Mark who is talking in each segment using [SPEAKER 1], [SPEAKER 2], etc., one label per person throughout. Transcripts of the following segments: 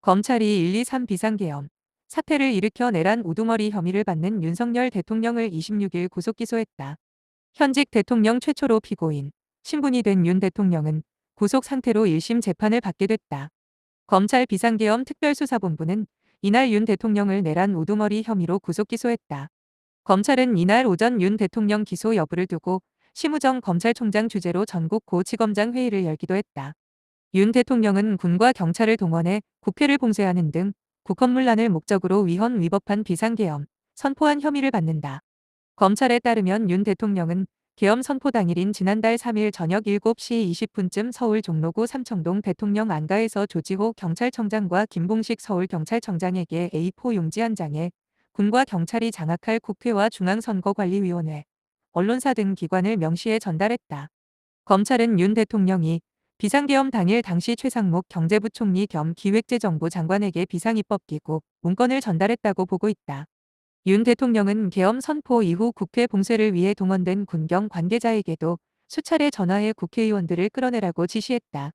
[SPEAKER 1] 검찰이 123 비상계엄 사태를 일으켜 내란 우두머리 혐의를 받는 윤석열 대통령을 26일 구속기소했다. 현직 대통령 최초로 피고인, 신분이 된 윤 대통령은 구속 상태로 1심 재판을 받게 됐다. 검찰 비상계엄 특별수사본부는 이날 윤 대통령을 내란 우두머리 혐의로 구속기소했다. 검찰은 이날 오전 윤 대통령 기소 여부를 두고 심우정 검찰총장 주재로 전국 고치검장 회의를 열기도 했다. 윤 대통령은 군과 경찰을 동원해 국회를 봉쇄하는 등 국헌문란을 목적으로 위헌 위법한 비상계엄 선포한 혐의를 받는다. 검찰에 따르면 윤 대통령은 계엄 선포 당일인 지난달 3일 저녁 7시 20분쯤 서울 종로구 삼청동 대통령 안가에서 조지호 경찰청장과 김봉식 서울경찰청장에게 A4 용지 한 장에 군과 경찰이 장악할 국회와 중앙선거관리위원회, 언론사 등 기관을 명시해 전달했다. 검찰은 윤 대통령이 비상계엄 당일 당시 최상목 경제부총리 겸 기획재정부 장관에게 비상입법기구 문건을 전달했다고 보고 있다. 윤 대통령은 계엄 선포 이후 국회 봉쇄를 위해 동원된 군경 관계자에게도 수차례 전화해 국회의원들을 끌어내라고 지시했다.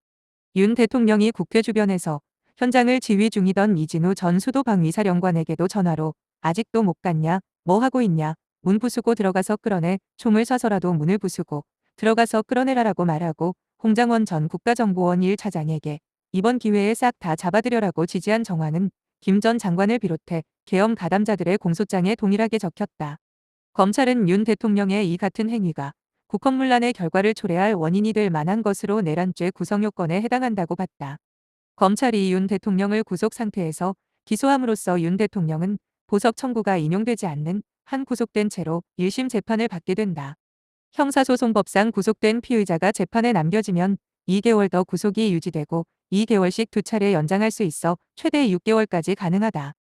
[SPEAKER 1] 윤 대통령이 국회 주변에서 현장을 지휘 중이던 이진우 전 수도방위사령관에게도 전화로 아직도 못 갔냐, 뭐 하고 있냐, 문 부수고 들어가서 끌어내, 총을 쏴서라도 문을 부수고 들어가서 끌어내라라고 말하고 홍장원 전 국가정보원 1차장에게 이번 기회에 싹 다 잡아들여라고 지시한 정황은 김 전 장관을 비롯해 계엄 가담자들의 공소장에 동일하게 적혔다. 검찰은 윤 대통령의 이 같은 행위가 국헌문란의 결과를 초래할 원인이 될 만한 것으로 내란죄 구성요건에 해당한다고 봤다. 검찰이 윤 대통령을 구속 상태에서 기소함으로써 윤 대통령은 보석 청구가 인용되지 않는 한 구속된 채로 1심 재판을 받게 된다. 형사소송법상 구속된 피의자가 재판에 남겨지면 2개월 더 구속이 유지되고 2개월씩 2차례 연장할 수 있어 최대 6개월까지 가능하다.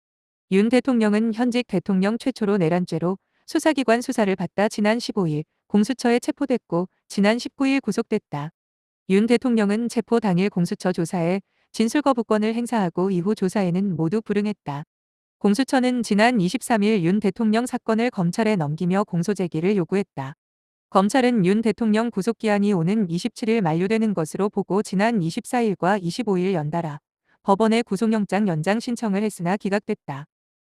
[SPEAKER 1] 윤 대통령은 현직 대통령 최초로 내란죄로 수사기관 수사를 받다 지난 15일 공수처에 체포됐고 지난 19일 구속됐다. 윤 대통령은 체포 당일 공수처 조사에 진술거부권을 행사하고 이후 조사에는 모두 불응했다. 공수처는 지난 23일 윤 대통령 사건을 검찰에 넘기며 공소제기를 요구했다. 검찰은 윤 대통령 구속기한이 오는 27일 만료되는 것으로 보고 지난 24일과 25일 연달아 법원에 구속영장 연장 신청을 했으나 기각됐다.